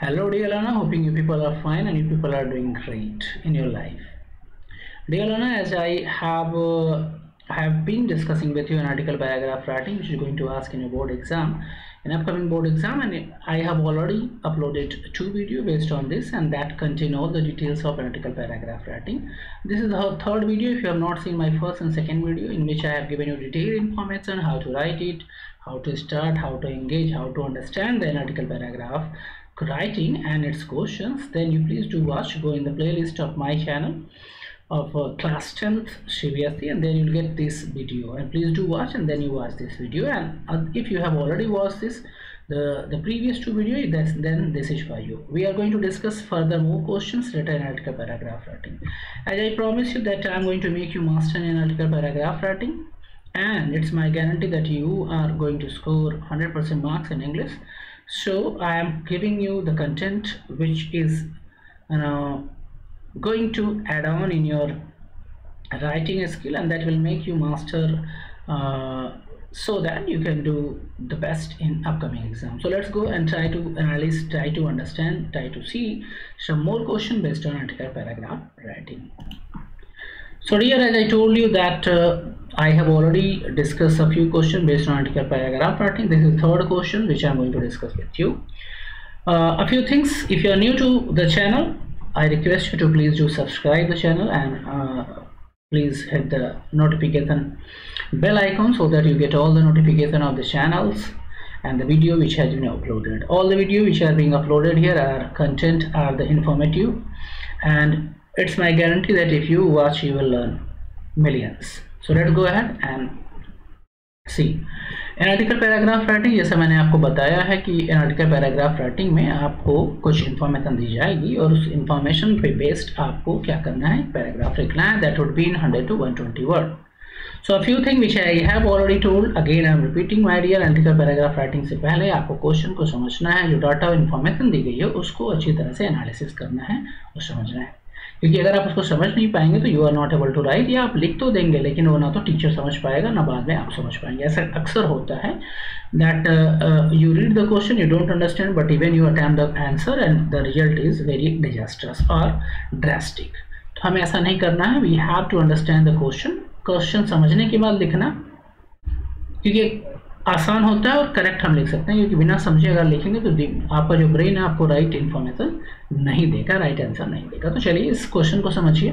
Hello dear learner, hoping you people are fine and you people are doing great in your life. Dear learner, as I have been discussing with you an article paragraph writing which is going to ask in your board exam, an upcoming board exam, and I have already uploaded 2 videos based on this and that contain all the details of an article paragraph writing. This is the third video. If you have not seen my first and second video in which I have given you detailed information how to write it, how to start, how to engage, how to understand the article paragraph writing and its questions, then you please do watch. Go in the playlist of my channel of class 10th CBSE and then you'll get this video, and please do watch and then you watch this video. And if you have already watched this the previous 2 videos, then this is for you. We are going to discuss further more questions related to article paragraph writing. As I promise you that I am going to make you master in article paragraph writing, and it's my guarantee that you are going to score 100% marks in English. So I am giving you the content which is going to add on in your writing skill, and that will make you master so that you can do the best in upcoming exam. So let's go and try to analyze, try to understand, try to see some more question based on article paragraph writing. So here, as I told you that I have already discussed a few questions based on article paragraph writing. This is the third question which I am going to discuss with you. A few things. If you are new to the channel, I request you to please do subscribe the channel and please hit the notification bell icon so that you get all the notification of the channels and the video which has been uploaded. All the video which are being uploaded here are content, are the informative, and it's my guarantee that if you watch you will learn millions. So let's go ahead and see. Analytical paragraph writing, जैसा मैंने आपको बताया है कि analytical paragraph writing में आपको कुछ information दी जाएगी और उस इन्फॉर्मेशन पे बेस्ड आपको क्या करना है, पैराग्राफ लिखना है. That would be in 100 to 120 word. So a few thing which I have already told, again I am repeating my dear. Analytical paragraph writing से पहले आपको क्वेश्चन को समझना है, जो डाटा और इन्फॉर्मेशन दी गई है उसको अच्छी तरह से एनालिसिस करना है और समझना है, क्योंकि अगर आप उसको समझ नहीं पाएंगे तो you are not able to write. या आप लिख तो देंगे लेकिन वो ना तो टीचर समझ पाएगा ना बाद में आप समझ पाएंगे. ऐसा अक्सर होता है that you read the question, you don't understand, but even you attempt the answer and the result is very disasters और ड्रास्टिक. तो हमें ऐसा नहीं करना है. We have to understand the question. Question समझने के बाद लिखना, क्योंकि आसान होता है और करेक्ट हम लिख सकते हैं, क्योंकि बिना समझे अगर लिखेंगे तो आपका जो ब्रेन है आपको राइट इन्फॉर्मेशन नहीं देगा, राइट आंसर नहीं देगा. तो चलिए इस क्वेश्चन को समझिए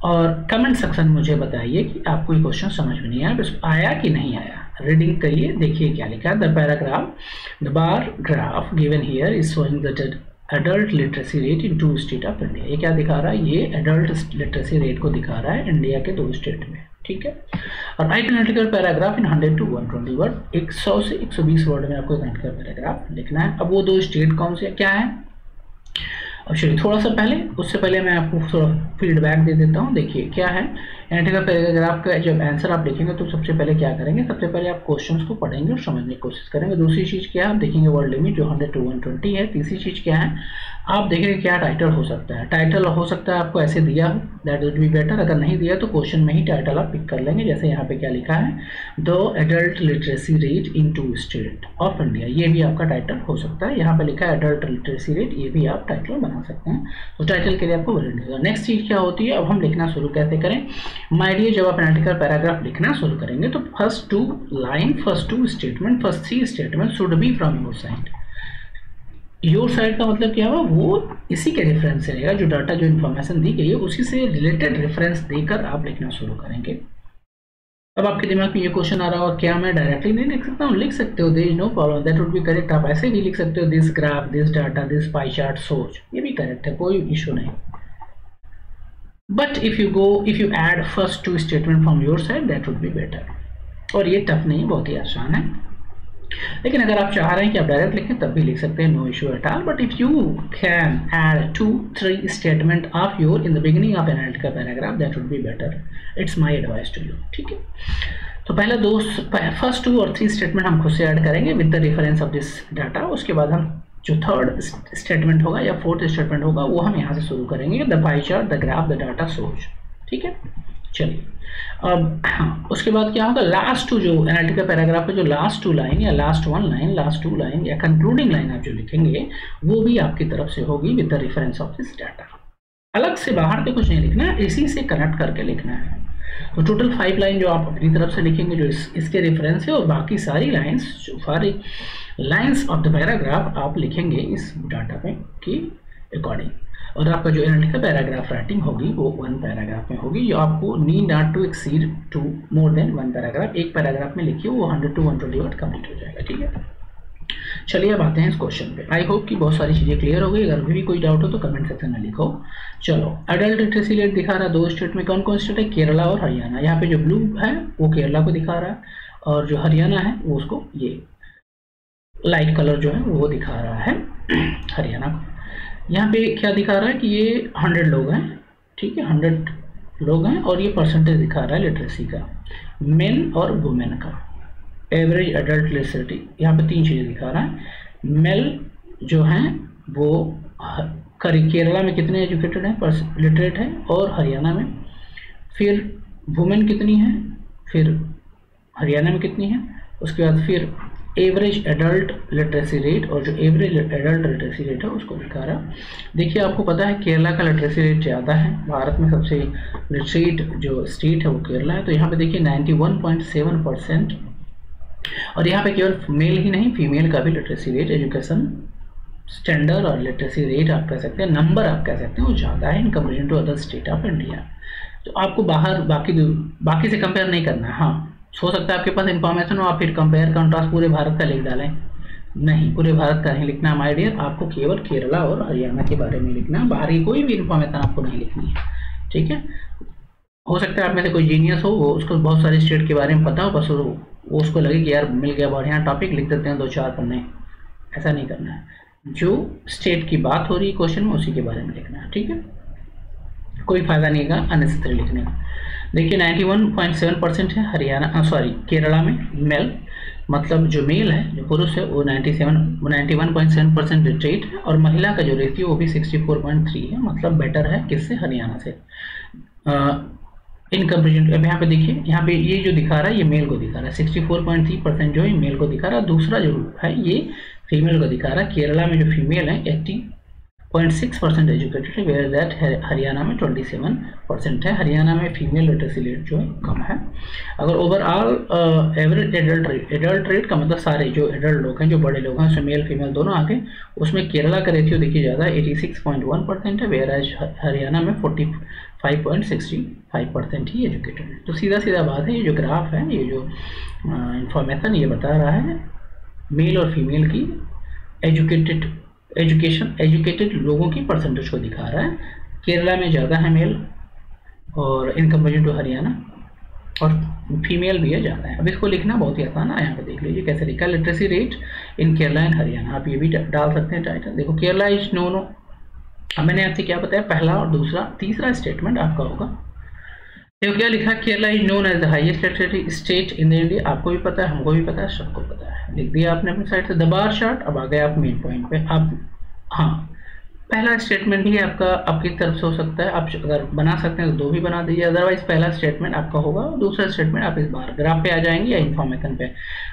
और कमेंट सेक्शन में मुझे बताइए कि आपको ये क्वेश्चन समझ में नहीं आया कि नहीं आया. रीडिंग करिए, देखिए क्या लिखा है. The paragraph, the bar graph given here is showing that adult literacy rate in 2 state of India. ये क्या दिखा रहा है, ये एडल्ट लिटरेसी रेट को दिखा रहा है इंडिया के 2 स्टेट में. ठीक है. और right analytical paragraph in 100 to 120 word, 100 से 120 वर्ड में आपको एनालिटिकल पैराग्राफ लिखना है. अब वो 2 स्टेट कौन से क्या है, अब चलिए थोड़ा सा पहले, उससे पहले मैं आपको थोड़ा फीडबैक दे देता हूँ. देखिए क्या है एनालिटिकल पैराग्राफ का जब आंसर आप लिखेंगे तो सबसे पहले क्या करेंगे, सबसे पहले आप क्वेश्चंस को पढ़ेंगे और समझने की कोशिश करेंगे. दूसरी चीज़ क्या है, आप देखेंगे वर्ड लिमिट जो 100 to 120 है. तीसरी चीज़ क्या है, आप देखेंगे क्या टाइटल हो सकता है. टाइटल हो सकता है आपको ऐसे दिया हो, दैट वुड बी बेटर. अगर नहीं दिया तो क्वेश्चन में ही टाइटल आप पिक कर लेंगे. जैसे यहाँ पे क्या लिखा है, the adult literacy rate in 2 state of India, ये भी आपका टाइटल हो सकता है. यहाँ पे लिखा है एडल्ट लिटरेसी रेट, ये भी आप टाइटल बना सकते हैं. तो टाइटल के लिए आपको वरीड. नेक्स्ट चीज़ क्या होती है, अब हम लिखना शुरू कैसे करें. माय डियर, जब आप एनालिटिकल पैराग्राफ लिखना शुरू करेंगे तो first 2 line, first 2 statement, first 3 statement should be from your side. Your side का मतलब क्या हुआ, वो इसी के रेफरेंस से रहेगा. जो डाटा, जो इन्फॉर्मेशन दी गई है उसी से रिलेटेड रेफरेंस देकर आप लिखना शुरू करेंगे. अब आपके दिमाग में ये क्वेश्चन आ रहा होगा, क्या मैं डायरेक्टली नहीं लिख सकता हूँ? लिख सकते हो, there is no problem, that would be correct. आप ऐसे भी लिख सकते हो, this graph, this data, this pie chart shows, ये भी करेक्ट है, कोई इशू नहीं. But if you add first 2 statement from your side that would be better. और ये टफ नहीं, बहुत ही आसान है. लेकिन अगर आप चाह रहे हैं कि आप डायरेक्ट लिखें तब भी लिख सकते हैं, no issue at all. But if you can add 2-3 statement of your in the beginning of analytical paragraph that would be better. It's my advice to you. ठीक है. तो पहला फर्स्ट 2 और 3 स्टेटमेंट हम खुद से ऐड करेंगे with the reference of this data. उसके बाद हम जो थर्ड स्टेटमेंट होगा या फोर्थ स्टेटमेंट होगा वो हम यहाँ से शुरू करेंगे, the pie chart, the graph, the data shows. ठीक है. चलिए अब उसके बाद क्या होगा, लास्ट टू जो एनालिटिकल पैराग्राफ है, जो लास्ट टू लाइन या last one line, last two line या कंक्लूडिंग लाइन आप जो लिखेंगे वो भी आपकी तरफ से होगी with the reference of this data. अलग से बाहर के कुछ नहीं लिखना है, इसी से कनेक्ट करके लिखना है। तो टोटल 5 लाइन जो आप अपनी तरफ से लिखेंगे जो इसके रेफरेंस है, और बाकी सारी लाइंस जो सारी लाइंस ऑफ द पैराग्राफ आप लिखेंगे इस डाटा में की अकॉर्डिंग। और आपका जो एनालिटिकल पैराग्राफ राइटिंग होगी वो 1 पैराग्राफ में होगी, जो आपको need not to exceed to more than 1 paragraph. एक पैराग्राफ में लिखिए, वो 100 to 120 वर्ड कंप्लीट हो जाएगा। ठीक है, चलिए अब आते हैं इस क्वेश्चन पे। आई होप कि बहुत सारी चीज़ें क्लियर हो गई। अगर भी कोई डाउट हो तो कमेंट सेक्शन में लिखो। चलो, एडल्ट लिटरेसी रेट दिखा रहा है 2 स्टेट में, कौन कौन स्टेट है, केरला और हरियाणा। यहाँ पे जो ब्लू है वो केरला को दिखा रहा है, और जो हरियाणा है वो उसको ये लाइट कलर जो है वो दिखा रहा है हरियाणा को। यहाँ पे क्या दिखा रहा है कि ये 100 लोग हैं, ठीक है, 100 लोग हैं, और ये परसेंटेज दिखा रहा है लिटरेसी का, मेन और वुमेन का। एवरेज एडल्ट लिटरेसी यहाँ पे 3 चीज़ें दिखा रहा है। मेल जो हैं वो केरला में कितने एजुकेटेड हैं, लिटरेट है, और हरियाणा में। फिर वुमेन कितनी है, फिर हरियाणा में कितनी है। उसके बाद फिर एवरेज एडल्ट लिटरेसी रेट, और जो एवरेज एडल्ट लिटरेसी रेट है उसको दिखा रहा। देखिए, आपको पता है केरला का लिटरेसी रेट ज़्यादा है, भारत में सबसे लिटरेट जो स्टेट है वो केरला है। तो यहाँ पे देखिए 91.7%, और यहाँ पे केवल मेल ही नहीं फीमेल का भी लिटरेसी रेट, एजुकेशन स्टैंडर्ड और लिटरेसी रेट आप कह सकते हैं, नंबर आप कह सकते हैं, वो ज़्यादा है in comparison to other state of India. तो आपको बाहर बाकी से कंपेयर नहीं करना है। हाँ, हो सकता है आपके पास इन्फॉर्मेशन हो, आप फिर कंपेयर कंट्रास्ट पूरे भारत का लिख डालें, नहीं, पूरे भारत का नहीं लिखना माय डियर, आपको केवल केरला और हरियाणा के बारे में लिखना है, बाहर की कोई भी इन्फॉर्मेशन आपको नहीं लिखनी है। ठीक है, हो सकता है आप में से कोई जीनियस हो, वो उसको बहुत सारे स्टेट के बारे में पता हो, बस वो उसको लगे कि यार मिल गया बढ़िया टॉपिक, लिख देते हैं 2-4 पन्ने। ऐसा नहीं करना है, जो स्टेट की बात हो रही है क्वेश्चन में उसी के बारे में लिखना है। ठीक है, कोई फायदा नहीं है अननेसेसरी लिखने का। देखिए 91.7% है हरियाणा, सॉरी केरला में मेल, मतलब जो मेल है, जो पुरुष है वो 91.7% लिटरेट है, और महिला का जो रेशियो वो भी 64.3 है, मतलब बेटर है किससे, हरियाणा से इन कंपेरिजन। अब यहाँ पे देखिए, यहाँ पे ये जो दिखा रहा है ये मेल को दिखा रहा है, 64.3% जो है मेल को दिखा रहा है। दूसरा जो है ये फीमेल को दिखा रहा है। केरला में जो फीमेल है 80.6% एजुकेटेड है, वेयर दैट हरियाणा में 27% है। हरियाणा में फीमेल लिटरेसी रेट जो है कम है। अगर ओवरऑल एवरेज एडल्ट रेट का मतलब सारे जो एडल्ट लोग हैं, जो बड़े लोग हैं, उसमें मेल फीमेल दोनों आके, उसमें केरला का रेशियो देखिए ज़्यादा 86.1% है, वेयर एज हरियाणा में 45.65% ही एजुकेटेड है। तो सीधा सीधा बात है, ये जो ग्राफ है, ये जो इंफॉर्मेशन ये बता रहा है मेल और फीमेल की एजुकेटेड लोगों की परसेंटेज को दिखा रहा है। केरला में ज़्यादा है मेल और इन कंपेरिजन टू हरियाणा, और फीमेल भी है ज़्यादा है। अब इसको लिखना बहुत ही आसान है, यहाँ पे देख लीजिए कैसे लिखा, literacy rate in Kerala and Haryana. आप ये भी डाल सकते हैं टाइटल। देखो केरला इज नो। अब मैंने आपसे क्या बताया, पहला और दूसरा, तीसरा स्टेटमेंट आपका होगा। देखो क्या लिखा, Kerala is known as the highest literacy state in India. आपको भी पता है, हमको भी पता है, सबको पता है, लिख दिया आपने अपनी साइड से। The bar chart. अब आ गए आप मेन पॉइंट पे। आप हाँ, पहला स्टेटमेंट ही आपका आपकी तरफ से हो सकता है, आप अगर बना सकते हैं तो 2 भी बना दीजिए, अदरवाइज पहला स्टेटमेंट आपका होगा, दूसरा स्टेटमेंट आप इस बार ग्राफ पे आ जाएंगे या इन्फॉर्मेशन पे।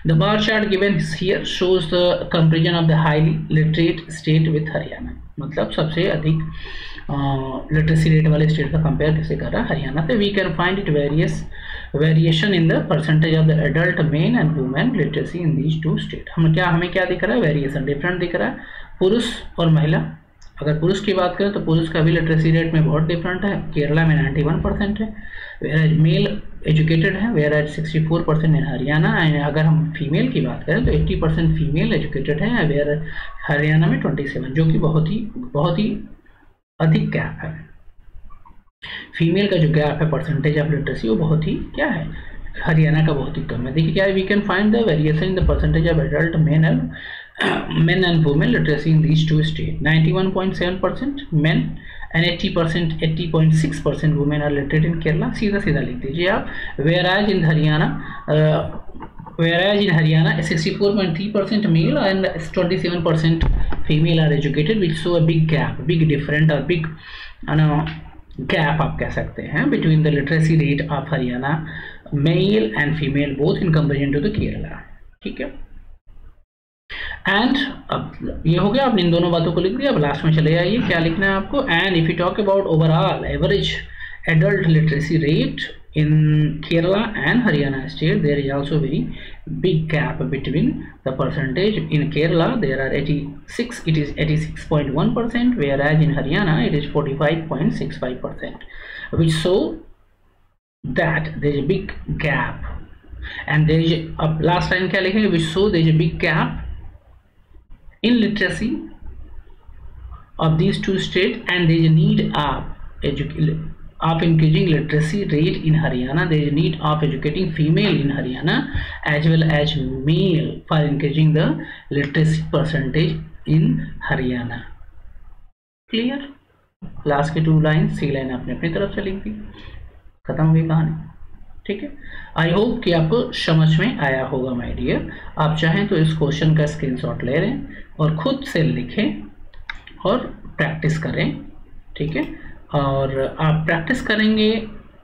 The bar chart given here shows the comparison of the highly literate state with Haryana, मतलब सबसे अधिक लिटरेसी रेट वाले स्टेट का कंपेयर कैसे कर रहा है हरियाणा से। We can find it variation in the percentage of the adult men and women literacy in these 2 state. हमें क्या दिख रहा है, वेरिएशन, डिफरेंट दिख रहा है, पुरुष और महिला। अगर पुरुष की बात करें तो पुरुष का भी लिटरेसी रेट में बहुत डिफरेंट है, केरला में 91% है, वेयर मेल एजुकेटेड है, where as 64% in Haryana. And अगर हम फीमेल की बात करें तो 80% फीमेल एजुकेटेड है, वेयर हरियाणा में 27, जो कि बहुत ही अधिक गैप है। फीमेल का जो गैप है परसेंटेज ऑफ लिटरेसी वो बहुत ही क्या है, हरियाणा का बहुत ही कम है। देखिए क्या है, we can find the variation in the percentage of adult men and women literacy in these 2 states. 91.7% men and 80.6% women are literate in Kerala. सीधा लिख दीजिए आप। whereas in Haryana 64.3% male and 27% female are educated, which show a big gap, big different or big gap आप कह सकते हैं between the literacy rate of Haryana male and female both in comparison to the Kerala. ठीक है, and अब ये हो गया, आपने इन दोनों बातों को लिख दिया। अब लास्ट में चले आइए, क्या लिखना है आपको। And if you talk about overall average adult literacy rate in Kerala and Haryana state, there is also very big gap between the percentage. In Kerala there are 86, it is 86.1%, whereas in Haryana it is 45.65%, which show that there is a big gap. And there is a last line क्या लिखेंगे, which show there is a big gap in literacy of these two states, and there is a need of increasing literacy rate in Haryana. There is a need of educating female in Haryana as well as male for increasing the literacy percentage in Haryana. Clear? Last के 2 line, 3 line आपने अपनी तरफ से लिख दी, खत्म हुई कहानी। ठीक है, आई होप कि आपको समझ में आया होगा माय डियर। आप चाहें तो इस क्वेश्चन का स्क्रीनशॉट ले लें और खुद से लिखें और प्रैक्टिस करें। ठीक है, और आप प्रैक्टिस करेंगे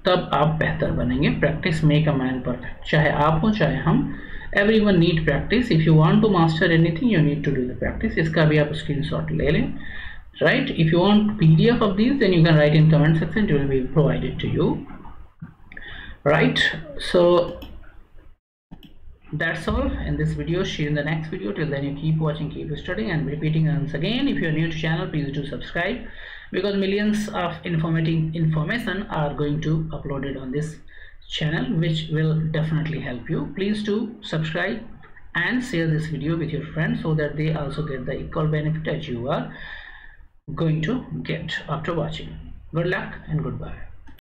तब आप बेहतर बनेंगे। Practice make a man perfect, चाहे आप हो चाहे हम, everyone need practice. If you want to master anything you need to do the practice. इसका भी आप स्क्रीनशॉट ले लें, right. If you want PDF of this then you can write in comment section, it will be provided to you, right. So that's all in this video. See you in the next video. Till then you keep watching, keep studying, and repeating once again, if you are new to channel, please do subscribe, because millions of information are going to uploaded on this channel, which will definitely help you. Please do subscribe and share this video with your friends so that they also get the equal benefit as you are going to get after watching. Good luck and goodbye.